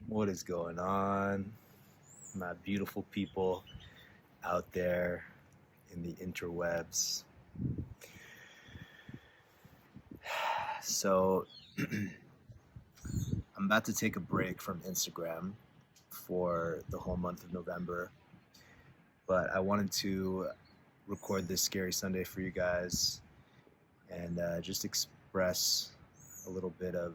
What is going on, my beautiful people out there in the interwebs? So, I'm about to take a break from Instagram for the whole month of November, but I wanted to record this Scary Sunday for you guys and just express a little bit of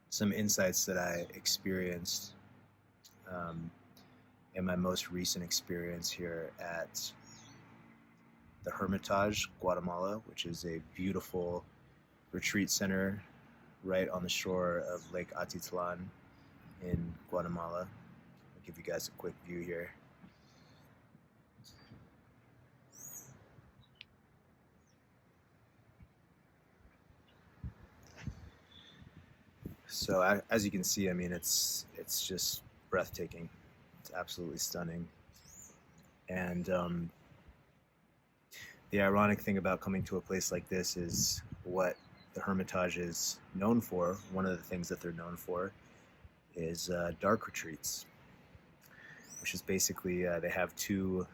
some insights that I experienced in my most recent experience here at the Hermitage, Guatemala, which is a beautiful retreat center right on the shore of Lake Atitlan in Guatemala. I'll give you guys a quick view here. So as you can see, I mean, it's just breathtaking. It's absolutely stunning. And the ironic thing about coming to a place like this is what the Hermitage is known for. One of the things that they're known for is dark retreats, which is basically they have two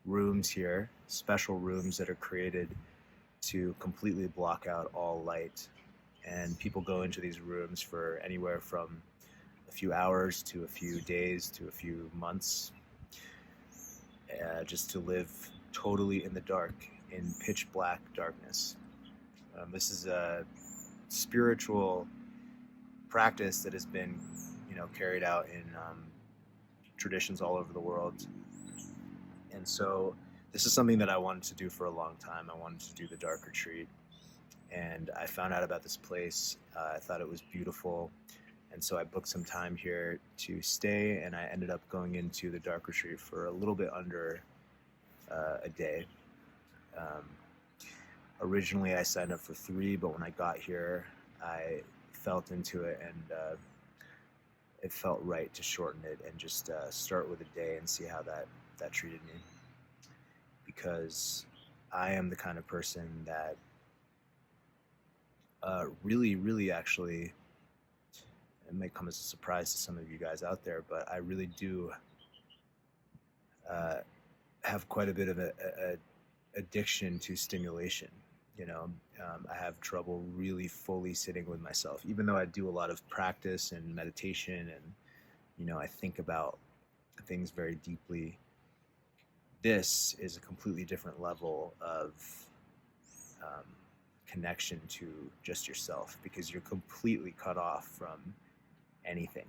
rooms here, special rooms that are created to completely block out all light. And people go into these rooms for anywhere from a few hours to a few days to a few months, just to live totally in the dark, in pitch black darkness. This is a spiritual practice that has been, carried out in traditions all over the world. And so this is something that I wanted to do for a long time. I wanted to do the dark retreat. And I found out about this place. I thought it was beautiful. And so I booked some time here to stay, and I ended up going into the dark retreat for a little bit under a day. Originally, I signed up for 3, but when I got here, I felt into it, and it felt right to shorten it and just start with a day and see how that treated me. Because I am the kind of person that really actually, it may come as a surprise to some of you guys out there, but I really do have quite a bit of a addiction to stimulation. I have trouble really fully sitting with myself, even though I do a lot of practice and meditation, and I think about things very deeply. This is a completely different level of connection to just yourself, because you're completely cut off from anything,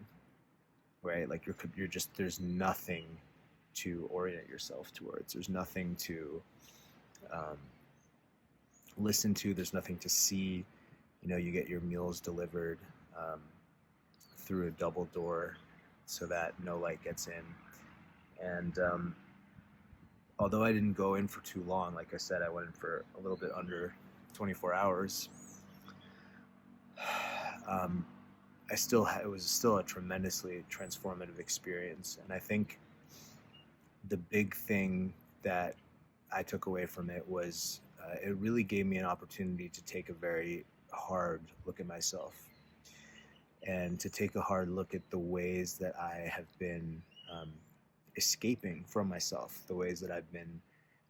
right? Like you're just, there's nothing to orient yourself towards. There's nothing to listen to. There's nothing to see. You get your meals delivered through a double door so that no light gets in. And although I didn't go in for too long, like I said, I went in for a little bit under 24 hours. It was still a tremendously transformative experience. And I think the big thing that I took away from it was it really gave me an opportunity to take a very hard look at myself, and to take a hard look at the ways that I have been escaping from myself, the ways that I've been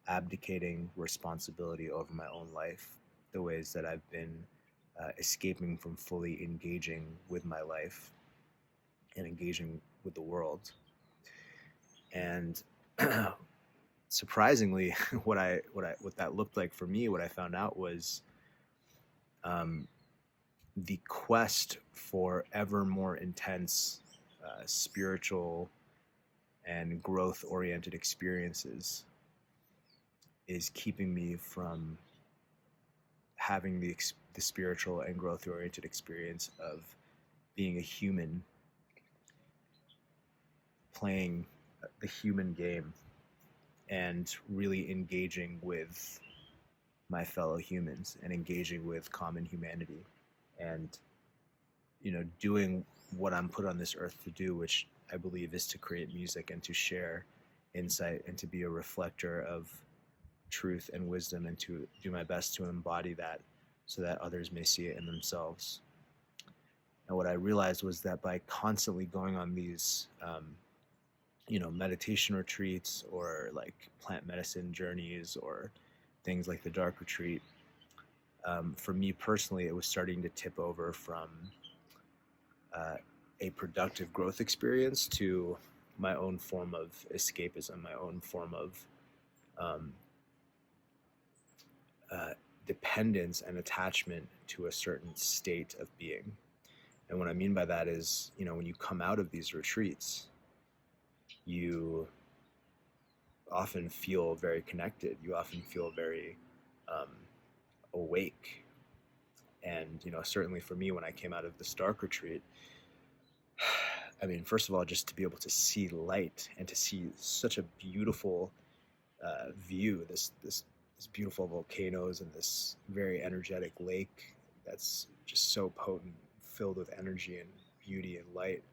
abdicating responsibility over my own life, the ways that I've been escaping from fully engaging with my life and engaging with the world. And surprisingly, what that looked like for me, what I found out was the quest for ever more intense spiritual and growth-oriented experiences is keeping me from having the spiritual and growth-oriented experience of being a human, playing the human game, and really engaging with my fellow humans and engaging with common humanity, and doing what I'm put on this earth to do, which I believe is to create music and to share insight and to be a reflector of truth and wisdom, and to do my best to embody that so that others may see it in themselves. And what I realized was that by constantly going on these, meditation retreats or like plant medicine journeys or things like the dark retreat, for me personally, it was starting to tip over from uh, a productive growth experience to my own form of escapism, my own form of um, uh, dependence and attachment to a certain state of being. And what I mean by that is, when you come out of these retreats, you often feel very connected. You often feel very um, awake. And, certainly for me, when I came out of the Stark retreat, I mean, first of all, just to be able to see light and to see such a beautiful view, this beautiful volcanoes and this very energetic lake that's just so potent, filled with energy and beauty and light.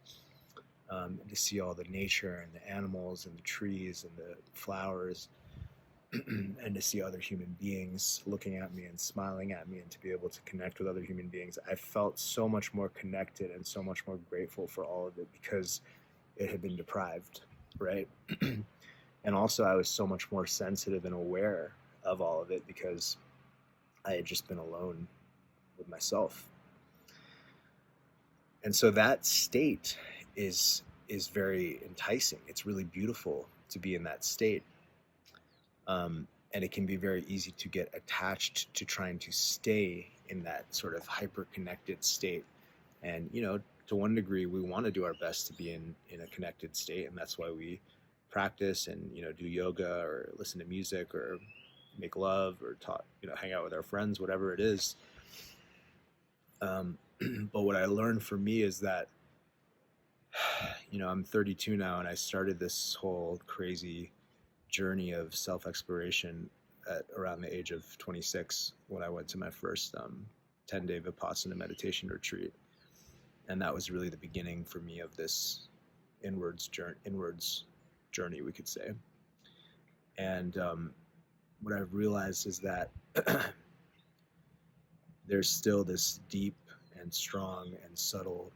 And to see all the nature and the animals and the trees and the flowers, and to see other human beings looking at me and smiling at me, and to be able to connect with other human beings, I felt so much more connected and so much more grateful for all of it because it had been deprived, right? And also I was so much more sensitive and aware of all of it because I had just been alone with myself. And so that state is very enticing. It's really beautiful to be in that state. And it can be very easy to get attached to trying to stay in that sort of hyper-connected state. And, to one degree, we want to do our best to be in a connected state. And that's why we practice and, do yoga or listen to music or make love or talk, hang out with our friends, whatever it is. But what I learned for me is that, I'm 32 now, and I started this whole crazy journey of self-exploration at around the age of 26 when I went to my first 10-day Vipassana meditation retreat. And that was really the beginning for me of this inwards journey, we could say. And what I've realized is that there's still this deep and strong and subtle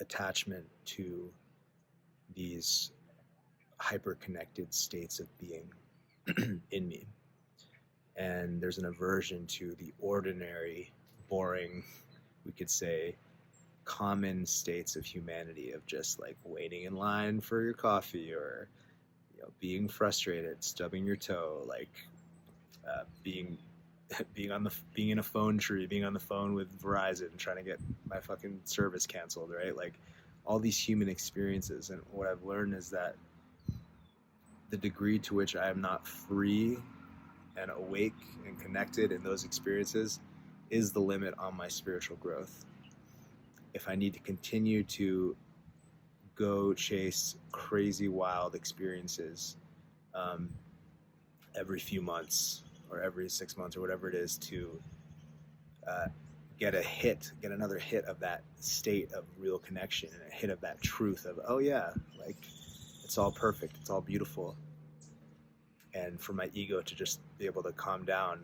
attachment to these hyper-connected states of being in me. And there's an aversion to the ordinary, boring, we could say, common states of humanity, of just like waiting in line for your coffee, or being frustrated, stubbing your toe, like being in a phone tree, being on the phone with Verizon, trying to get my fucking service canceled, right? Like all these human experiences. And what I've learned is that the degree to which I am not free and awake and connected in those experiences is the limit on my spiritual growth. If I need to continue to go chase crazy, wild experiences every few months or every 6 months or whatever it is to get another hit of that state of real connection and a hit of that truth of, oh yeah, like it's all perfect, it's all beautiful. And for my ego to just be able to calm down,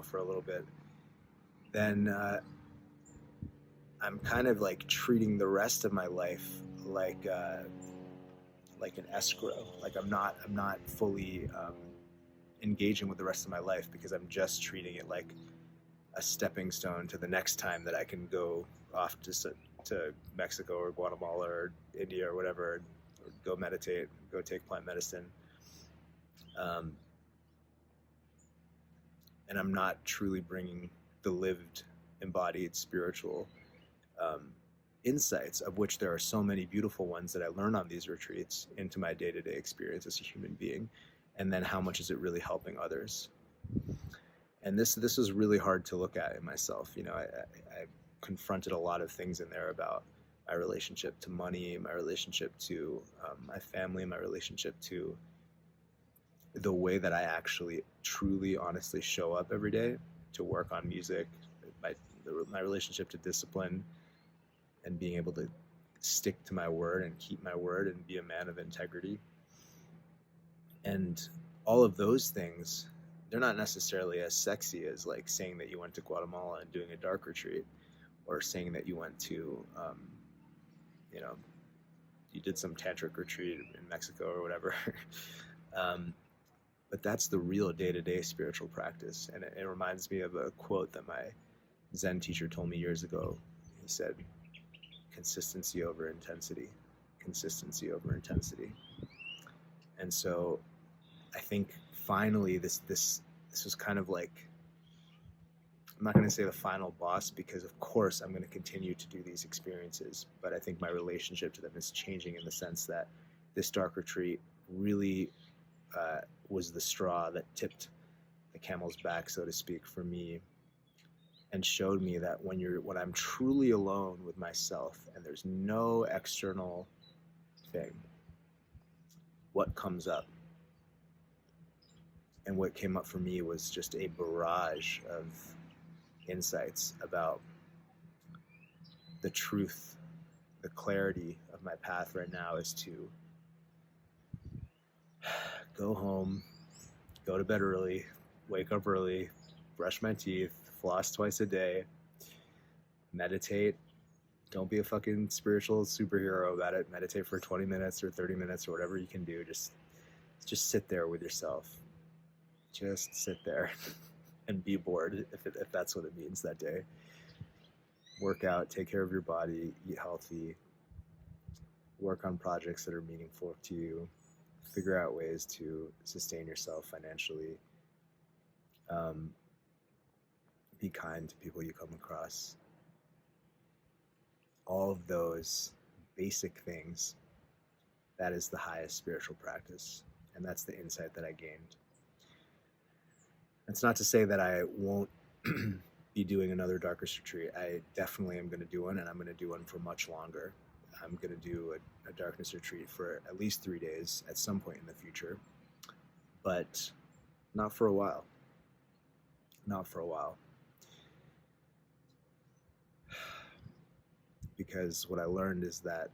for a little bit, then I'm kind of like treating the rest of my life like an escrow. Like I'm not fully engaging with the rest of my life because I'm just treating it like a stepping stone to the next time that I can go off to Mexico or Guatemala or India or whatever, or go meditate, go take plant medicine. And I'm not truly bringing the lived, embodied, spiritual insights, of which there are so many beautiful ones that I learn on these retreats, into my day-to-day experience as a human being. And then how much is it really helping others? And this is really hard to look at in myself. I confronted a lot of things in there about my relationship to money, my relationship to my family, my relationship to the way that I actually truly, honestly show up every day to work on music, my relationship to discipline, and being able to stick to my word and keep my word and be a man of integrity. And all of those things, they're not necessarily as sexy as like saying that you went to Guatemala and doing a dark retreat, or saying that you went to, you know, you did some tantric retreat in Mexico or whatever. um, but that's the real day-to-day spiritual practice. And it reminds me of a quote that my Zen teacher told me years ago. He said, consistency over intensity, consistency over intensity. And so I think finally this was kind of like, I'm not going to say the final boss, because of course I'm going to continue to do these experiences, but I think my relationship to them is changing in the sense that this dark retreat really was the straw that tipped the camel's back, so to speak, for me, and showed me that when I'm truly alone with myself and there's no external thing, what comes up. And what came up for me was just a barrage of insights about the truth, the clarity of my path right now is to go home, go to bed early, wake up early, brush my teeth, floss twice a day, meditate. Don't be a fucking spiritual superhero about it. Meditate for 20 minutes or 30 minutes or whatever you can do. Just sit there with yourself. Just sit there and be bored if that's what it means that day. Work out, take care of your body, eat healthy, work on projects that are meaningful to you, figure out ways to sustain yourself financially, be kind to people you come across. All of those basic things, that is the highest spiritual practice. And that's the insight that I gained. It's not to say that I won't be doing another Darkest retreat. I definitely am going to do one, and I'm going to do one for much longer. I'm going to do a darkness retreat for at least 3 days at some point in the future, but not for a while. Not for a while. Because what I learned is that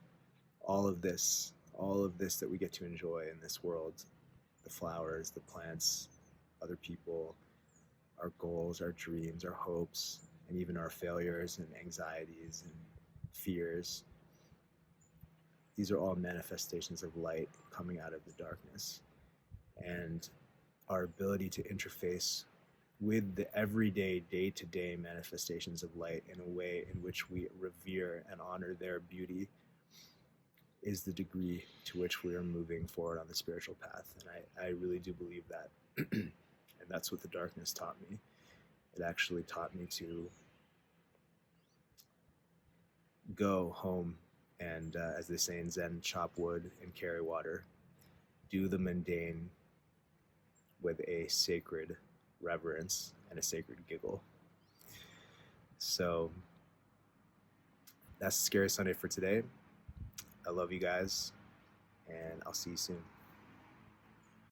all of this that we get to enjoy in this world, the flowers, the plants, other people, our goals, our dreams, our hopes, and even our failures and anxieties and fears, these are all manifestations of light coming out of the darkness. And our ability to interface with the everyday, day-to-day manifestations of light in a way in which we revere and honor their beauty is the degree to which we are moving forward on the spiritual path. And I really do believe that. And that's what the darkness taught me. It actually taught me to go home and, as they say in Zen, chop wood and carry water. Do the mundane with a sacred reverence and a sacred giggle. So that's Scary Sunday for today. I love you guys, and I'll see you soon.